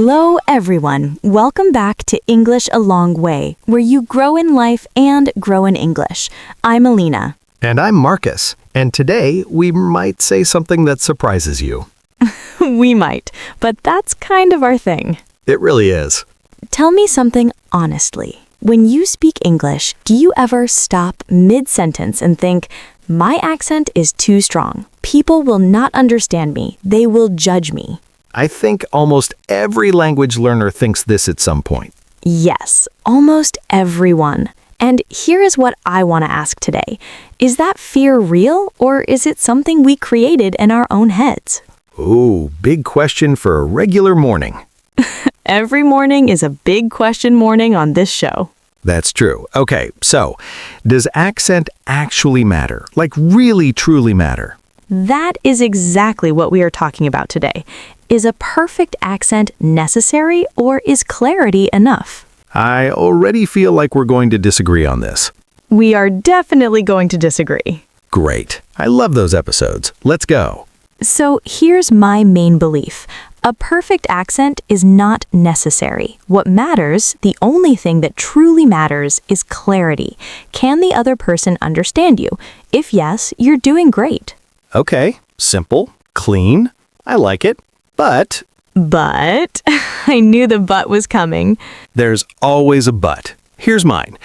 Hello, everyone. Welcome back to English a Long Way, where you grow in life and grow in English. I'm Alina. And I'm Marcus, and today we might say something that surprises you. We might, but that's kind of our thing. It really is. Tell me something honestly. When you speak English, do you ever stop mid-sentence and think, my accent is too strong. People will not understand me. They will judge me. I think almost every language learner thinks this at some point. Yes, almost everyone. And here is what I want to ask today. Is that fear real, or is it something we created in our own heads? Ooh, big question for a regular morning. Every morning is a big question morning on this show. That's true. Okay, so does accent actually matter? Like really, truly matter? That is exactly what we are talking about today. Is a perfect accent necessary, or is clarity enough? I already feel like we're going to disagree on this. We are definitely going to disagree. Great. I love those episodes. Let's go. So here's my main belief. A perfect accent is not necessary. What matters, the only thing that truly matters, is clarity. Can the other person understand you? If yes, you're doing great. Okay, simple, clean. I like it. But I knew the but was coming. there's always a but. Here's mine.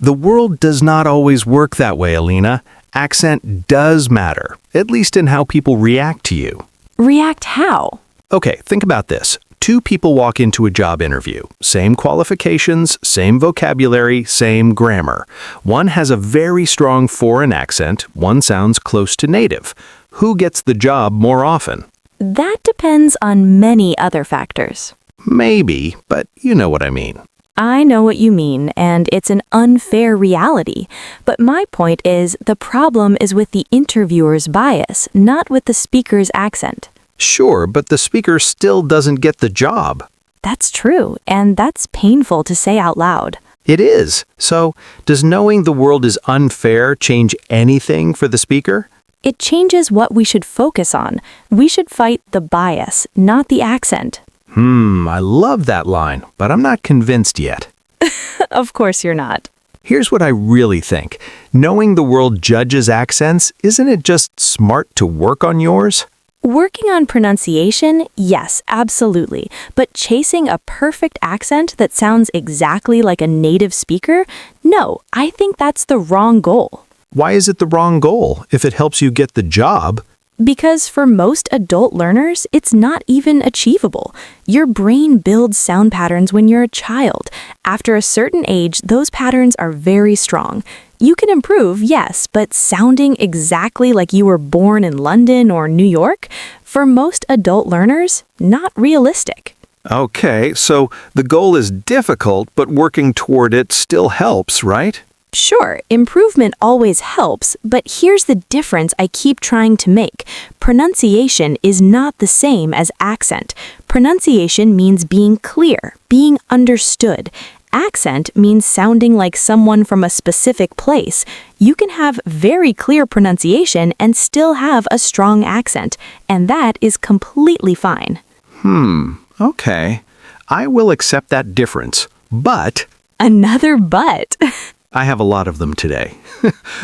The world does not always work that way, Alina. Accent does matter, at least in how people react to you. React how? Okay, think about this. Two people walk into a job interview. Same qualifications, same vocabulary, same grammar. One has a very strong foreign accent, one sounds close to native. Who gets the job more often? That depends on many other factors. Maybe, but you know what I mean. I know what you mean, and it's an unfair reality. But my point is, the problem is with the interviewer's bias, not with the speaker's accent. Sure, but the speaker still doesn't get the job. That's true, and that's painful to say out loud. It is. So, does knowing the world is unfair change anything for the speaker? It changes what we should focus on. We should fight the bias, not the accent. I love that line, but I'm not convinced yet. Of course you're not. Here's what I really think. Knowing the world judges accents, isn't it just smart to work on yours? Working on pronunciation, yes, absolutely. But chasing a perfect accent that sounds exactly like a native speaker? No, I think that's the wrong goal. Why is it the wrong goal if it helps you get the job? Because for most adult learners, it's not even achievable. Your brain builds sound patterns when you're a child. After a certain age, those patterns are very strong. You can improve, yes, but sounding exactly like you were born in London or New York, for most adult learners, not realistic. Okay, so the goal is difficult, but working toward it still helps, right? Sure, improvement always helps, but here's the difference I keep trying to make. Pronunciation is not the same as accent. Pronunciation means being clear, being understood. Accent means sounding like someone from a specific place. You can have very clear pronunciation and still have a strong accent, and that is completely fine. Okay. I will accept that difference, but Another but. I have a lot of them today.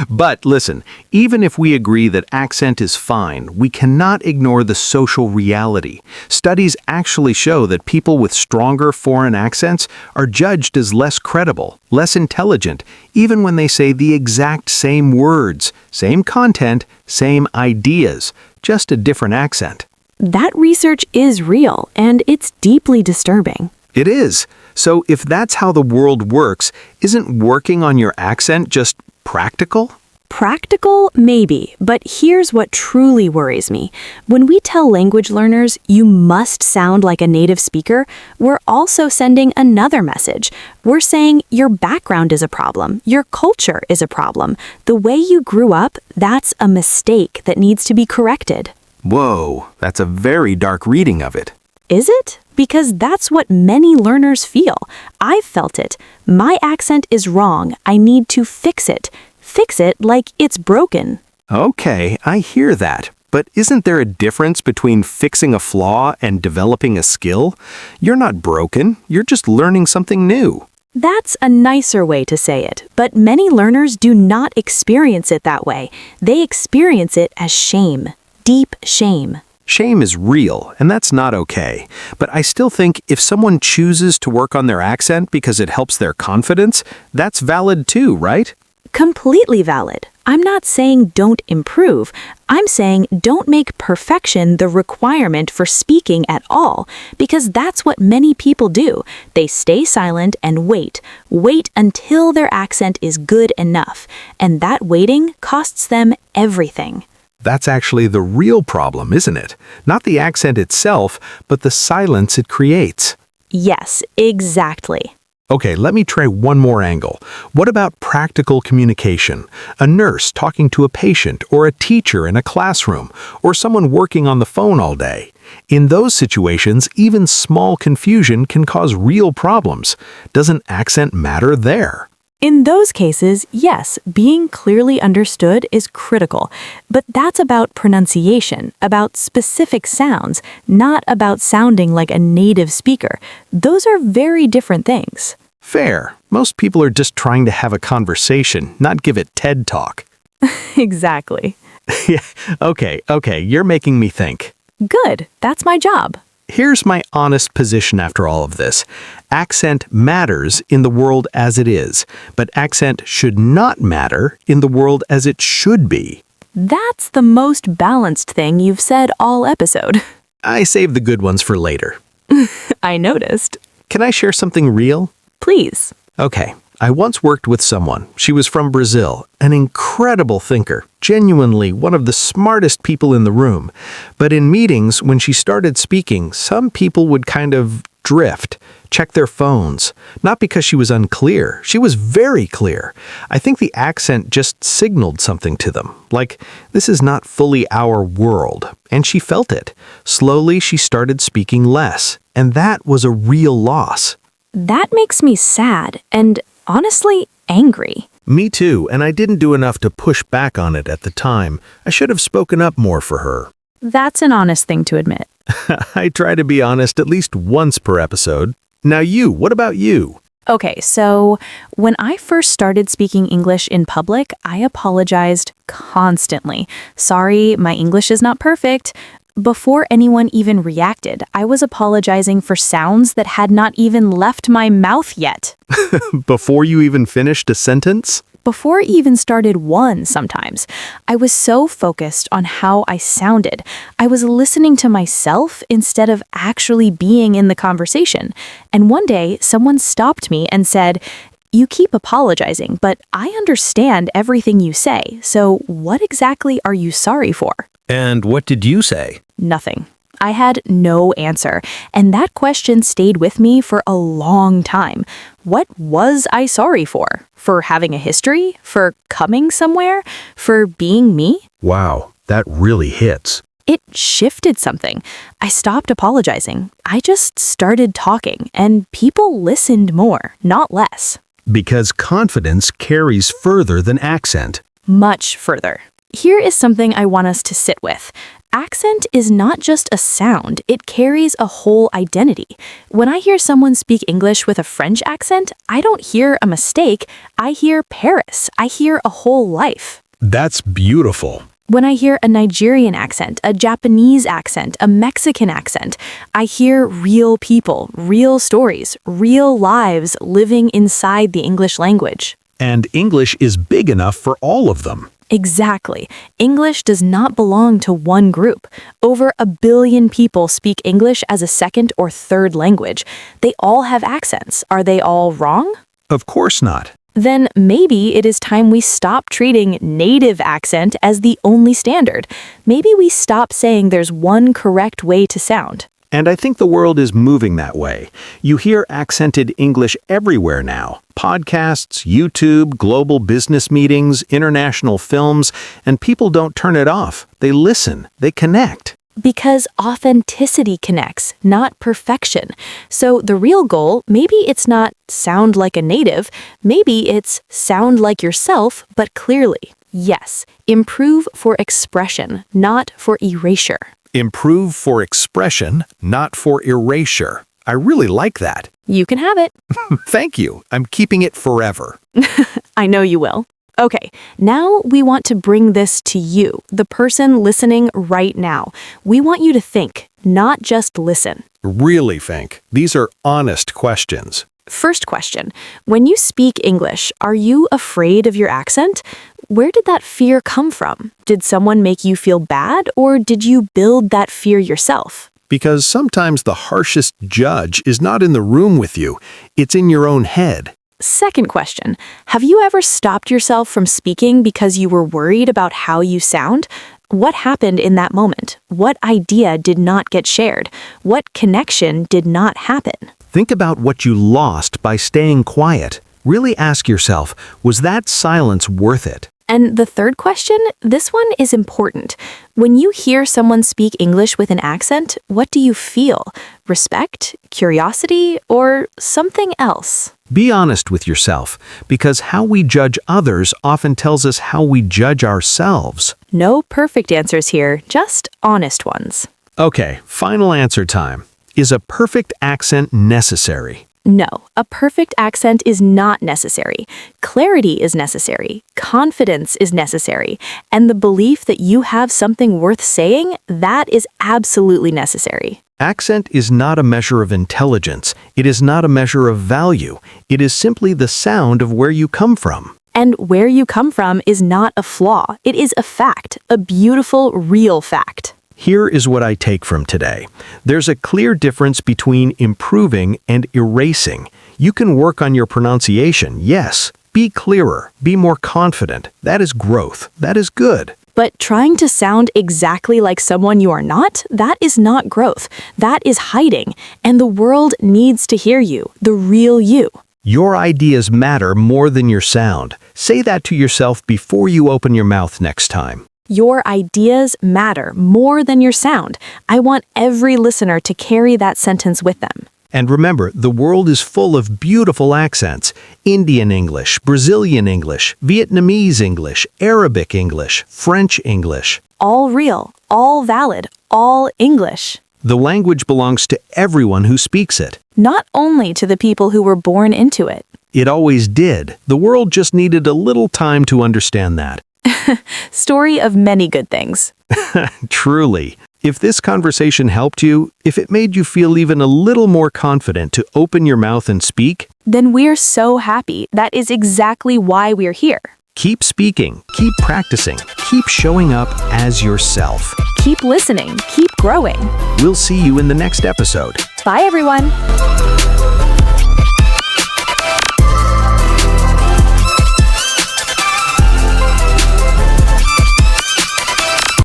But listen, even if we agree that accent is fine, we cannot ignore the social reality. Studies actually show that people with stronger foreign accents are judged as less credible, less intelligent, even when they say the exact same words, same content, same ideas, just a different accent. That research is real, and it's deeply disturbing. It is. So if that's how the world works, isn't working on your accent just practical? Practical? Maybe, but here's what truly worries me. When we tell language learners you must sound like a native speaker, we're also sending another message. We're saying your background is a problem, your culture is a problem. The way you grew up, that's a mistake that needs to be corrected. Whoa, that's a very dark reading of it. Is it? Because that's what many learners feel. I've felt it. My accent is wrong. I need to fix it. Fix it like it's broken. Okay, I hear that. But isn't there a difference between fixing a flaw and developing a skill? You're not broken, you're just learning something new. That's a nicer way to say it, but many learners do not experience it that way. They experience it as shame, deep shame. Shame is real, and that's not okay. But I still think if someone chooses to work on their accent because it helps their confidence, that's valid too, right? Completely valid. I'm not saying don't improve. I'm saying don't make perfection the requirement for speaking at all, because that's what many people do. They stay silent and wait until their accent is good enough, and that waiting costs them everything. That's actually the real problem, isn't it? Not the accent itself, but the silence it creates. Yes, exactly. Okay, let me try one more angle. What about practical communication? A nurse talking to a patient, or a teacher in a classroom, or someone working on the phone all day. In those situations, even small confusion can cause real problems. Doesn't accent matter there? In those cases, yes, being clearly understood is critical, but that's about pronunciation, about specific sounds, not about sounding like a native speaker. Those are very different things. Fair. Most people are just trying to have a conversation, not give it TED Talk. Exactly. Yeah, okay, you're making me think. Good, that's my job. Here's my honest position after all of this. Accent matters in the world as it is, but accent should not matter in the world as it should be. That's the most balanced thing you've said all episode. I saved the good ones for later. I noticed. Can I share something real? Please. Okay, I once worked with someone. She was from Brazil, an incredible thinker, genuinely one of the smartest people in the room. But in meetings, when she started speaking, some people would kind of drift, check their phones. Not because she was unclear, she was very clear. I think the accent just signaled something to them, like, this is not fully our world, and she felt it. Slowly, she started speaking less, and that was a real loss. That makes me sad and, honestly, angry. Me too, and I didn't do enough to push back on it at the time. I should have spoken up more for her. That's an honest thing to admit. I try to be honest at least once per episode. Now what about you? Okay, so when I first started speaking English in public, I apologized constantly. Sorry, my English is not perfect. Before anyone even reacted, I was apologizing for sounds that had not even left my mouth yet. Before you even finished a sentence? Before I even started one sometimes. I was so focused on how I sounded. I was listening to myself instead of actually being in the conversation. And one day, someone stopped me and said, "You keep apologizing, but I understand everything you say, so what exactly are you sorry for?" And what did you say? Nothing. I had no answer, and that question stayed with me for a long time. What was I sorry for? For having a history? For coming somewhere? For being me? Wow, that really hits. It shifted something. I stopped apologizing. I just started talking, and people listened more, not less. Because confidence carries further than accent. Much further. Here is something I want us to sit with. Accent is not just a sound, it carries a whole identity. When I hear someone speak English with a French accent, I don't hear a mistake, I hear Paris, I hear a whole life. That's beautiful. When I hear a Nigerian accent, a Japanese accent, a Mexican accent, I hear real people, real stories, real lives living inside the English language. And English is big enough for all of them. Exactly. English does not belong to one group. Over 1 billion people speak English as a second or third language. They all have accents. Are they all wrong? Of course not. Then maybe it is time we stop treating native accent as the only standard. Maybe we stop saying there's one correct way to sound. And I think the world is moving that way. You hear accented English everywhere now. Podcasts, YouTube, global business meetings, international films, and people don't turn it off. They listen, they connect. Because authenticity connects, not perfection. So the real goal, maybe it's not sound like a native, maybe it's sound like yourself, but clearly. Yes, improve for expression, not for erasure. Improve for expression, not for erasure. I really like that. You can have it. Thank you. I'm keeping it forever. I know you will. Okay, now we want to bring this to you, the person listening right now. We want you to think, not just listen. Really think. These are honest questions. First question, when you speak English, are you afraid of your accent? Where did that fear come from? Did someone make you feel bad, or did you build that fear yourself? Because sometimes the harshest judge is not in the room with you. It's in your own head. Second question, have you ever stopped yourself from speaking because you were worried about how you sound? What happened in that moment? What idea did not get shared? What connection did not happen? Think about what you lost by staying quiet. Really ask yourself, was that silence worth it? And the third question, this one is important. When you hear someone speak English with an accent, what do you feel? Respect, curiosity, or something else? Be honest with yourself, because how we judge others often tells us how we judge ourselves. No perfect answers here, just honest ones. Okay, final answer time. Is a perfect accent necessary? No, a perfect accent is not necessary. Clarity is necessary. Confidence is necessary. And the belief that you have something worth saying, that is absolutely necessary. Accent is not a measure of intelligence. It is not a measure of value. It is simply the sound of where you come from. And where you come from is not a flaw. It is a fact, a beautiful, real fact. Here is what I take from today. There's a clear difference between improving and erasing. You can work on your pronunciation, yes. Be clearer, be more confident. That is growth. That is good. But trying to sound exactly like someone you are not, that is not growth. That is hiding. And the world needs to hear you, the real you. Your ideas matter more than your sound. Say that to yourself before you open your mouth next time. Your ideas matter more than your sound. I want every listener to carry that sentence with them. And remember, the world is full of beautiful accents. Indian English, Brazilian English, Vietnamese English, Arabic English, French English. All real, all valid, all English. The language belongs to everyone who speaks it. Not only to the people who were born into it. It always did. The world just needed a little time to understand that. Story of many good things. Truly. If this conversation helped you, if it made you feel even a little more confident to open your mouth and speak, then we're so happy. That is exactly why we're here. keep speaking, keep practicing, keep showing up as yourself. Keep listening, keep growing. We'll see you in the next episode. Bye, everyone.